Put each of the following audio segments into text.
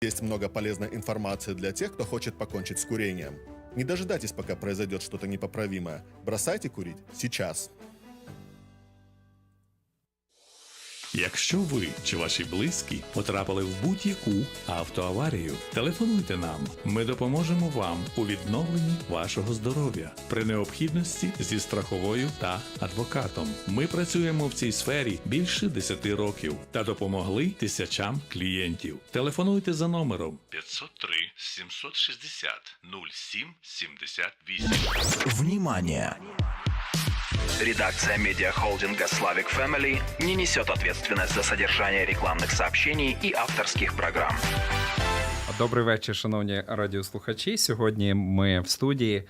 Есть много полезной информации для тех, кто хочет покончить с курением. Не дожидайтесь, пока произойдет что-то непоправимое. Бросайте курить сейчас. Якщо ви чи ваші близькі потрапили в будь-яку автоаварію, телефонуйте нам. Ми допоможемо вам у відновленні вашого здоров'я при необхідності зі страховою та адвокатом. Ми працюємо в цій сфері більше 10 років та допомогли тисячам клієнтів. Телефонуйте за номером 503 760 07 78. Внимание! Редакция медиахолдинга Slavic Family не несет ответственность за содержание рекламных сообщений и авторских программ. Добрий вечір, шановні радіослухачі. Сьогодні ми в студії.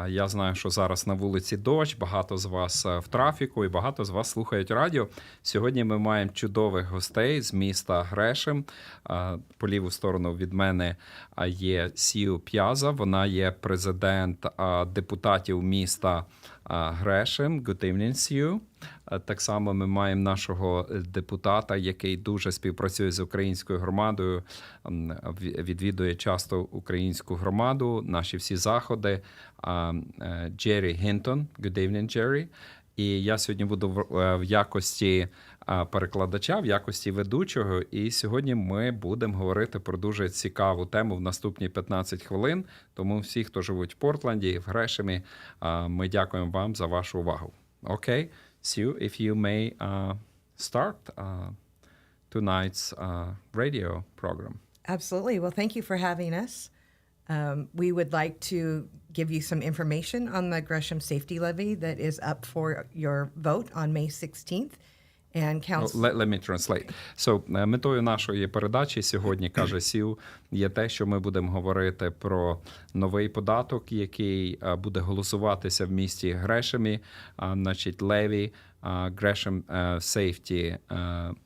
Я знаю, що зараз на вулиці дощ, багато з вас в трафіку і багато з вас слухають радіо. Сьогодні ми маємо чудових гостей з міста Грешем. По ліву сторону від мене є Сью П'яза. Вона є президент депутатів міста Грешем. Good evening, Сью. Так само ми маємо нашого депутата, який дуже співпрацює з українською громадою, відвідує часто українську громаду, наші всі заходи. Джері Hinton. Good evening, Jerry. І я сьогодні буду в якості перекладача, в якості ведучого. І сьогодні ми будемо говорити про дуже цікаву тему в наступні 15 хвилин. Тому всі, хто живуть в Портленді, в Грешемі, ми дякуємо вам за вашу увагу. Окей? Sue, if you may start tonight's radio program. Absolutely. Well, thank you for having us. We would like to give you some information on the Gresham Safety Levy that is up for your vote on May 16th. And Let me translate. So, метою нашої передачі сьогодні, каже Сью, є те, що ми будемо говорити про новий податок, який буде голосуватися в місті Грешемі, значить, Levy, Gresham Safety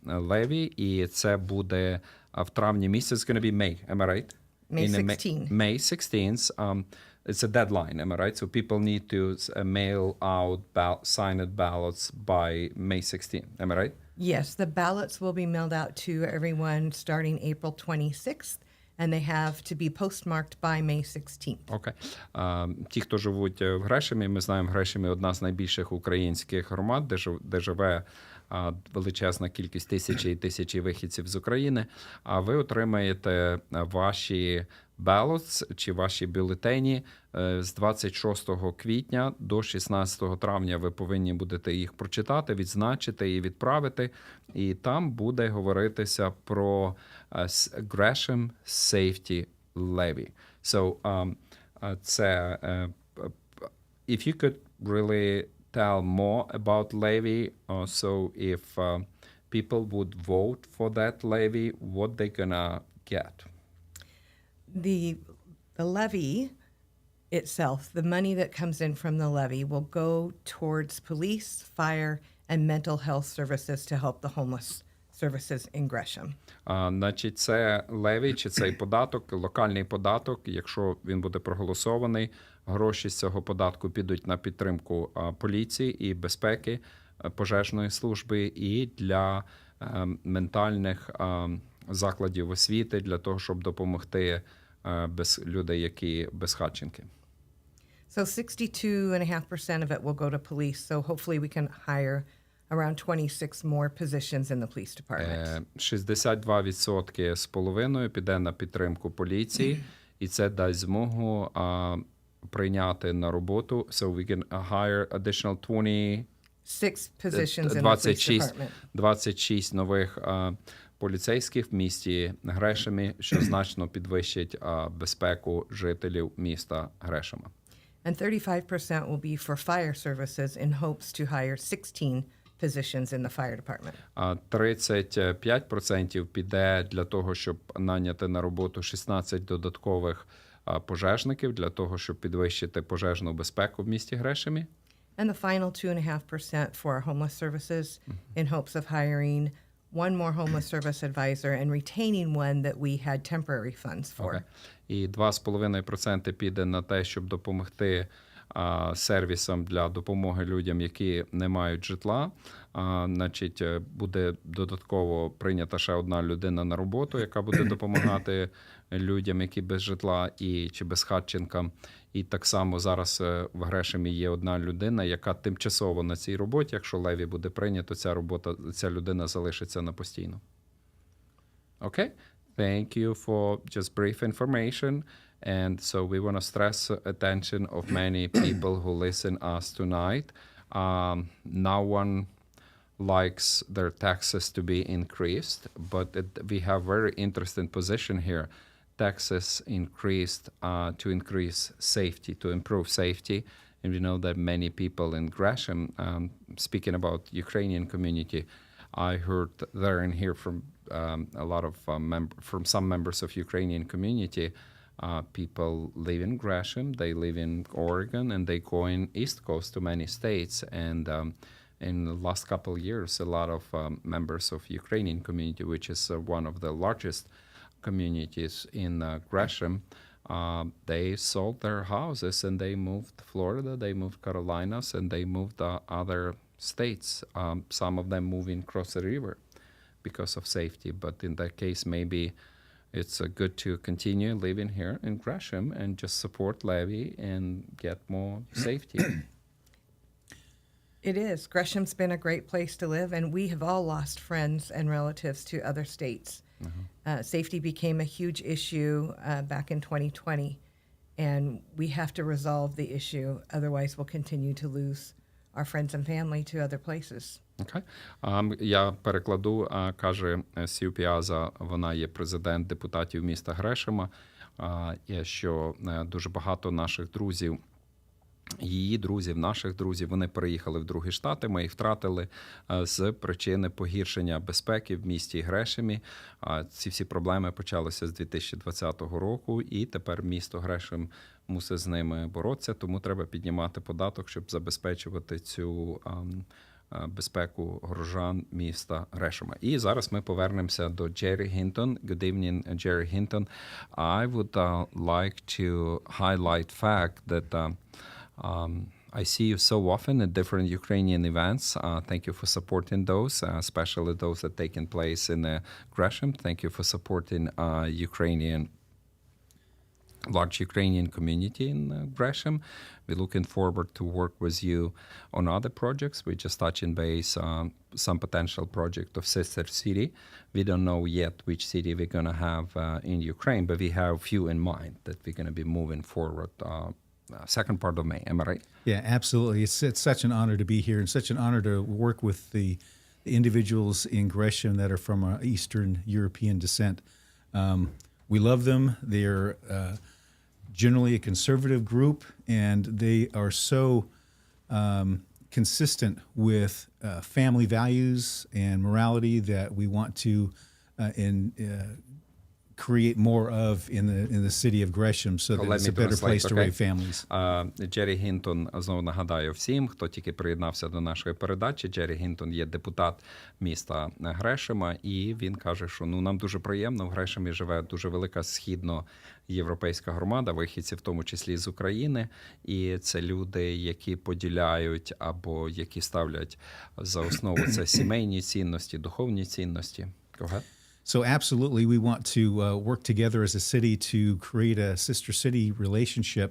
Levy, і це буде в травні місяці. It's going to be May, am I right? May 16th. May 16th. It's a deadline, am I right? So people need to mail out signed ballots by May 16th, am I right? Yes, the ballots will be mailed out to everyone starting April 26th, and they have to be postmarked by May 16th. Окей. Ті, хто живуть в Грешемі, ми знаємо, Грешемі одна з найбільших українських громад, де живе величезна кількість тисячі і тисячі вихідців з України, а ви отримаєте ваші ballots чи ваші бюлетені з 26 квітня до 16 травня. Ви повинні будете їх прочитати, відзначити і відправити. І там буде говоритися про Gresham Safety Levy. So, це, if you could really tell more about levy, so if people would vote for that levy, what they gonna get? The levy itself, the money that comes in from the levy will go towards police, fire, and mental health services to help the homeless services in Gresham. Значить, це леві, чи цей податок, локальний податок, якщо він буде проголосований, гроші з цього податку підуть на підтримку поліції і безпеки, пожежної служби і для ментальних закладів освіти, для того, щоб допомогти людей, які безхатченки. So 62.5% of it will go to police, so hopefully we can hire around 26 more positions in the police department. 62% з половиною піде на підтримку поліції, і це дасть змогу прийняти на роботу. So we can hire additional 6 positions in the police department. 26 нових поліцейських в місті Грешемі, що значно підвищить безпеку жителів міста Грешема. And 35% will be for fire services in hopes to hire 16 positions in the fire department. 35% піде для того, щоб наняти на роботу 16 додаткових пожежників, для того, щоб підвищити пожежну безпеку в місті Грешемі. And the final 2.5% for our homeless services in hopes of hiring one more homeless service advisor and retaining one that we had temporary funds for. І 2,5% піде на те, щоб допомогти сервісом для допомоги людям, які не мають житла. Значить, буде додатково прийнята ще одна людина на роботу, яка буде допомагати людям, які без житла чи безхатченкам. І так само зараз в Грешемі є одна людина, яка тимчасово на цій роботі. Якщо Леві буде прийнято, ця людина залишиться на постійно. Okay? Thank you for just brief information. And so we want to stress attention of many people who listen us tonight. No one likes their taxes to be increased, but we have very interesting position here. Taxes increased to increase safety, to improve safety. And we know that many people in Gresham, speaking about Ukrainian community, I heard there and here from a lot of from some members of Ukrainian community. People live in Gresham, they live in Oregon, and they go in East Coast to many states. And in the last couple of years, a lot of members of Ukrainian community, which is one of the largest communities in Gresham, they sold their houses and they moved to Florida, they moved Carolinas, and they moved other states. Some of them moving across the river because of safety. But in that case, maybe it's good to continue living here in Gresham and just support Levy and get more safety. It is. Gresham's been a great place to live, and we have all lost friends and relatives to other states. Safety became a huge issue back in 2020, and we have to resolve the issue. Otherwise, we'll continue to lose our friends and family to other places. Okay. Я перекладу, каже Сью Піаза, вона є президент депутатів міста Грешема, що дуже багато наших друзів, її друзів, наших друзів, вони переїхали в другі штати, ми їх втратили з причини погіршення безпеки в місті Грешемі. Ці всі проблеми почалися з 2020 року, і тепер місто Грешем мусить з ними боротися, тому треба піднімати податок, щоб забезпечувати цю безпеку горожан міста Грешема. І зараз ми повернемося до Джері Hinton. Good evening, Jerry Hinton. I would like to highlight fact that I see you so often at different Ukrainian events. Thank you for supporting those, especially those that taking place in Gresham. Thank you for supporting large Ukrainian community in Gresham. We're looking forward to work with you on other projects. We're just touching base on some potential project of sister city. We don't know yet which city we're going to have in Ukraine, but we have few in mind that we're going to be moving forward second part of May. Am I right? Yeah, absolutely. It's such an honor to be here and such an honor to work with the individuals in Gresham that are from Eastern European descent. We love them. They're generally a conservative group, and they are so consistent with family values and morality that we want to create more of in the city of Gresham so that it's a better place to raise families. Джері Гінтон, знову нагадаю всім, хто тільки приєднався до нашої передачі, Джері Гінтон є депутат міста Грешема, і він каже, що нам дуже приємно, в Грешемі живе дуже велика східноєвропейська громада, вихідці в тому числі з України, і це люди, які поділяють або які ставлять за основу це сімейні цінності, духовні цінності. Go ahead. So absolutely, we want to work together as a city to create a sister city relationship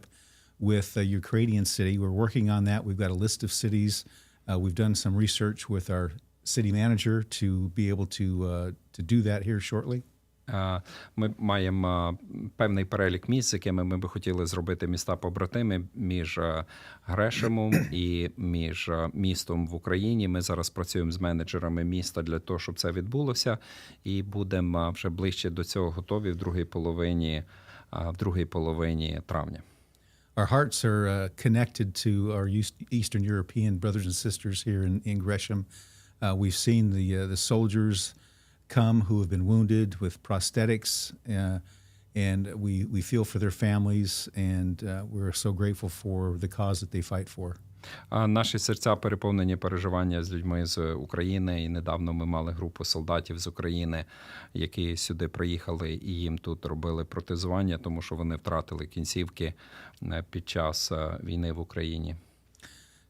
with a Ukrainian city. We're working on that. We've got a list of cities. We've done some research with our city manager to be able to do that here shortly. Ми маємо певний перелік місць, якими ми би хотіли зробити міста-побратими між Грешемом і між містом в Україні. Ми зараз працюємо з менеджерами міста для того, щоб це відбулося, і будемо вже ближче до цього готові в другій половині травня. Our hearts are connected to our Eastern European brothers and sisters here in Gresham. We've seen the soldiers come who have been wounded with prosthetics, and we feel for their families, and we're so grateful for the cause that they fight for. Наші серця переповнені переживання з людьми з України. І недавно ми мали групу солдатів з України, які сюди приїхали і їм тут робили протезування, тому що вони втратили кінцівки під час війни в Україні.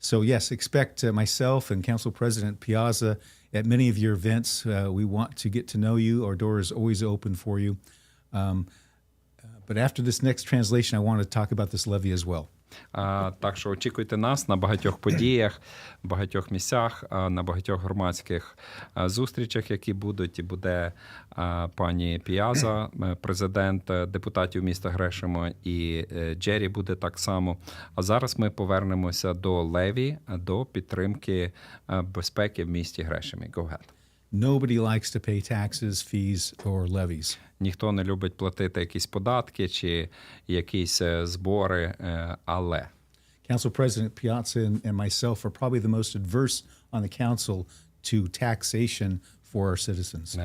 So yes, expect myself and Council President Piaza at many of your events. We want to get to know you. Our door is always open for you. But after this next translation, I want to talk about this levy as well. Так що очікуйте нас на багатьох подіях, багатьох місцях, на багатьох громадських зустрічах, які будуть. І буде пані Піаза, президент депутатів міста Грешема, і Джері буде так само. А зараз ми повернемося до Леві, до підтримки безпеки в місті Грешемі. Go ahead. Nobody likes to pay taxes, fees, or levies. Ніхто не любить платити якісь податки чи якісь збори, але Council President Piazza and myself are probably the most adverse on the council to taxation for our citizens.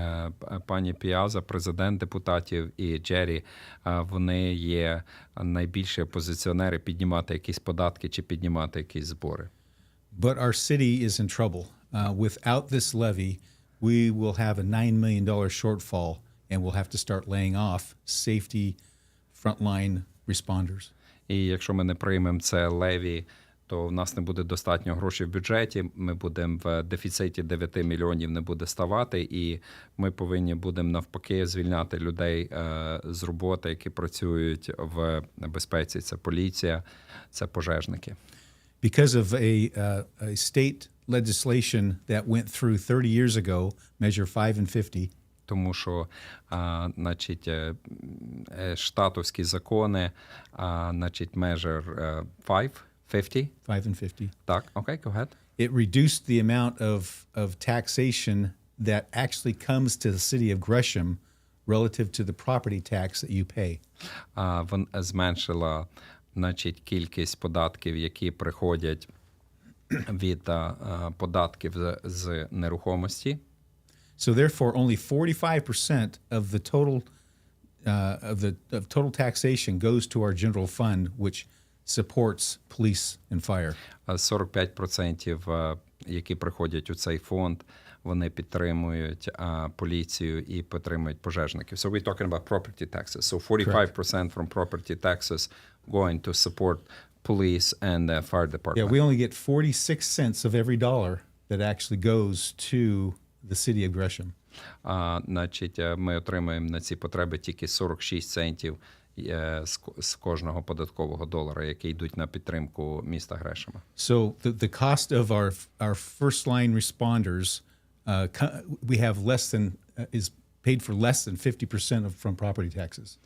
Пані Піаза, президент депутатів, і Джері, вони є найбільші опозиціонери піднімати якісь податки чи піднімати якісь збори. But our city is in trouble. Without this levy, we will have a $9 million shortfall, and we'll have to start laying off safety frontline responders. І якщо ми не приймемо це леві, то в нас не буде достатньо грошей в бюджеті, ми будемо в дефіциті 9 мільйонів не буде ставати, і ми повинні будемо навпаки звільняти людей з роботи, які працюють в безпеці. Це поліція, це пожежники. Because of a state legislation that went through 30 years ago, Measure 5 and 50, Тому що, значить, штатовські закони, значить, Measure 5, 50. 5 and 50, Так, окей, go ahead. it reduced the amount of taxation that actually comes to the city of Gresham relative to the property tax that you pay. Вона зменшила, значить, кількість податків, які приходять від податків з нерухомості. So therefore, only 45% of the total taxation goes to our general fund, which supports police and fire. 45%, які приходять у цей фонд, вони підтримують поліцію і підтримують пожежників. So we're talking about property taxes. So 45% from property taxes going to support police and the fire department. Yeah, we only get 46 cents of every dollar that actually goes to the city of Gresham. Значить, ми отримуємо на ці потреби тільки 46 центів з кожного податкового долара, які йдуть на підтримку міста Грешема. So the cost of our first line responders, we have less than is paid for less than 50% from property taxes.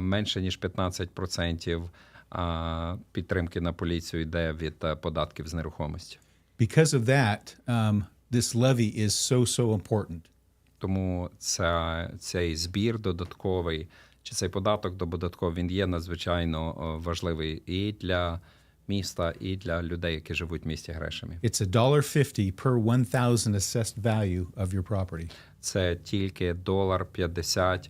Менше ніж 15% підтримки на поліцію йде від податків з нерухомості. Because of that, this levy is so important. Тому цей збір додатковий, чи цей податок додатковий, він є надзвичайно важливий і для міста, і для людей, які живуть в місті Грешемі. It's $1.50 per 1,000 assessed value of your property. Це тільки $1.50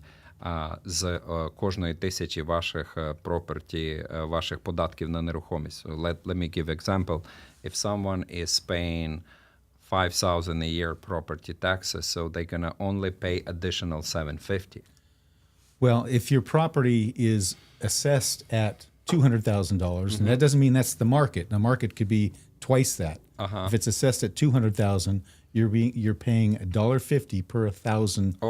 з кожної тисячі ваших property, ваших податків на нерухомість. Let me give example. If someone is paying $5,000 a year property taxes, so they're going to only pay additional $750. Well, if your property is assessed at $200,000, and that doesn't mean that's the market. The market could be twice that. If it's assessed at $200,000, you're paying $1.50 per 1,000. I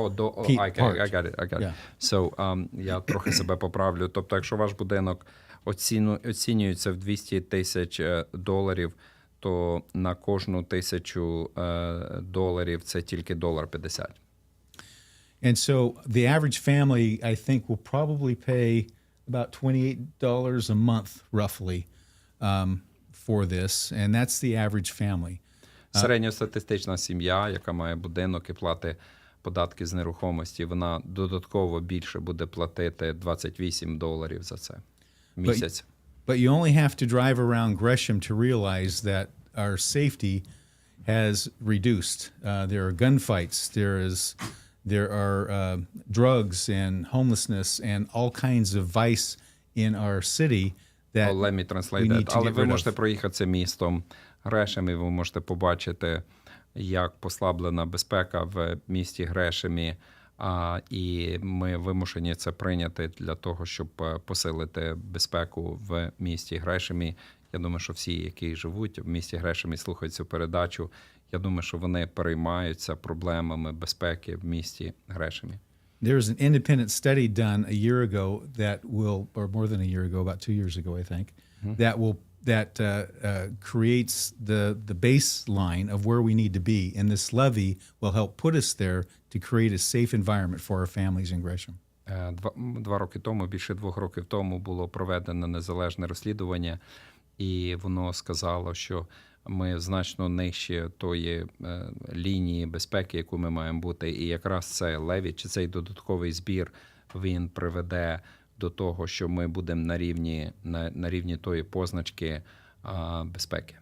got it. Yeah. So, я трохи себе поправлю. Тобто, якщо ваш будинок оцінюється в $200,000, то на кожну $1,000 це тільки $1.50. And so the average family, I think, will probably pay about $28 a month, roughly, for this, and that's the average family. Середньостатистична сім'я, яка має будинок і платить податки з нерухомості, вона додатково більше буде платити $28 за це місяць. But you only have to drive around Gresham to realize that our safety has reduced. There are gunfights. There are drugs and homelessness and all kinds of vice in our city that let me translate we that. need to Але get ви rid можете of. проїхатися містом Грешем, і ви можете побачити, як послаблена безпека в місті Грешемі, і ми вимушені це прийняти для того, щоб посилити безпеку в місті Грешемі. Я думаю, що всі, які живуть в місті Грешемі, слухають цю передачу, я думаю, що вони переймаються проблемами безпеки в місті Грешемі. There was an independent study done a year ago that will, or more than a year ago, about 2 years ago, I think, that creates the baseline of where we need to be, and this levy will help put us there to create a safe environment for our families in Gresham. 2 роки тому, більше 2 років тому, було проведено незалежне розслідування, і воно сказало, що ми значно нижче тої лінії безпеки, яку ми маємо бути. І якраз це леві, чи цей додатковий збір, він приведе до того, що ми будемо на рівні тої позначки безпеки.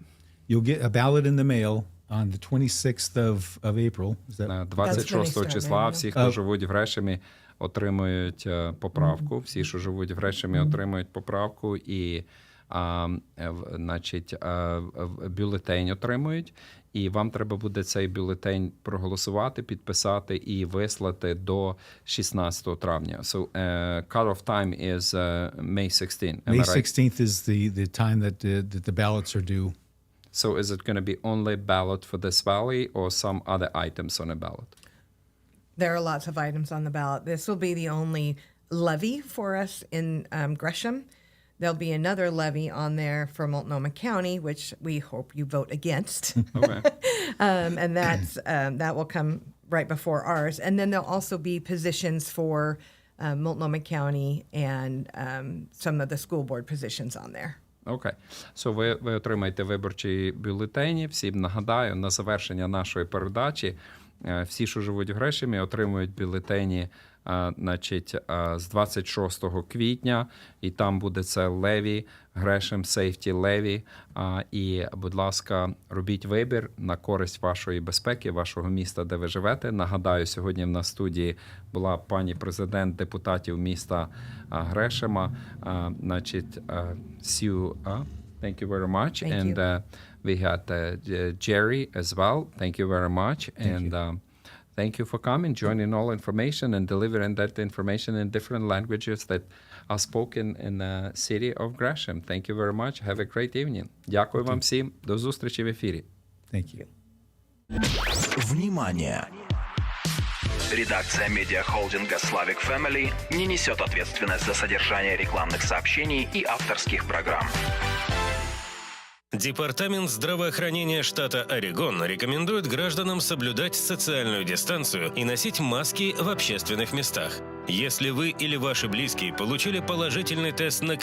You'll get a ballot in the mail on the 26th of April. Is that 26 числа всі, хто Oh. живуть в Грешемі, отримують поправку. Всі, що живуть в Грешемі, отримують поправку і бюлетень отримують. І вам треба буде цей бюлетень проголосувати, підписати і вислати до 16 травня. So cut-off time is May 16. May 16th is the time that the ballots are due. So is it going to be only ballot for this valley or some other items on a ballot? There are lots of items on the ballot. This will be the only levy for us in Gresham. There'll be another levy on there for Multnomah County, which we hope you vote against. Okay. And that will come right before ours. And then there'll also be positions for Multnomah County and some of the school board positions on there. Окей. So ви отримаєте виборчі бюлетені. Всім нагадаю, на завершення нашої передачі всі, що живуть в Грешемі, отримують бюлетені з 26 квітня, і там буде це Леві, Gresham Safety Levy. І, будь ласка, робіть вибір на користь вашої безпеки, вашого міста, де ви живете. Нагадаю, сьогодні в нас в студії була пані президент депутатів міста Грешема, Сью. Thank you very much. Thank you. We had Jerry as well. Thank you very much. Thank you for coming, joining all information and delivering that information in different languages that are spoken in the city of Gresham. Thank you very much. Have a great evening. Дякую вам всім. До зустрічі в ефірі. Thank you. Внимание! Редакция медиахолдинга Slavic Family не несет ответственность за содержание рекламных сообщений и авторских программ. Департамент здравоохранения штата Орегон рекомендует гражданам соблюдать социальную дистанцию и носить маски в общественных местах. Если вы или ваши близкие получили положительный тест на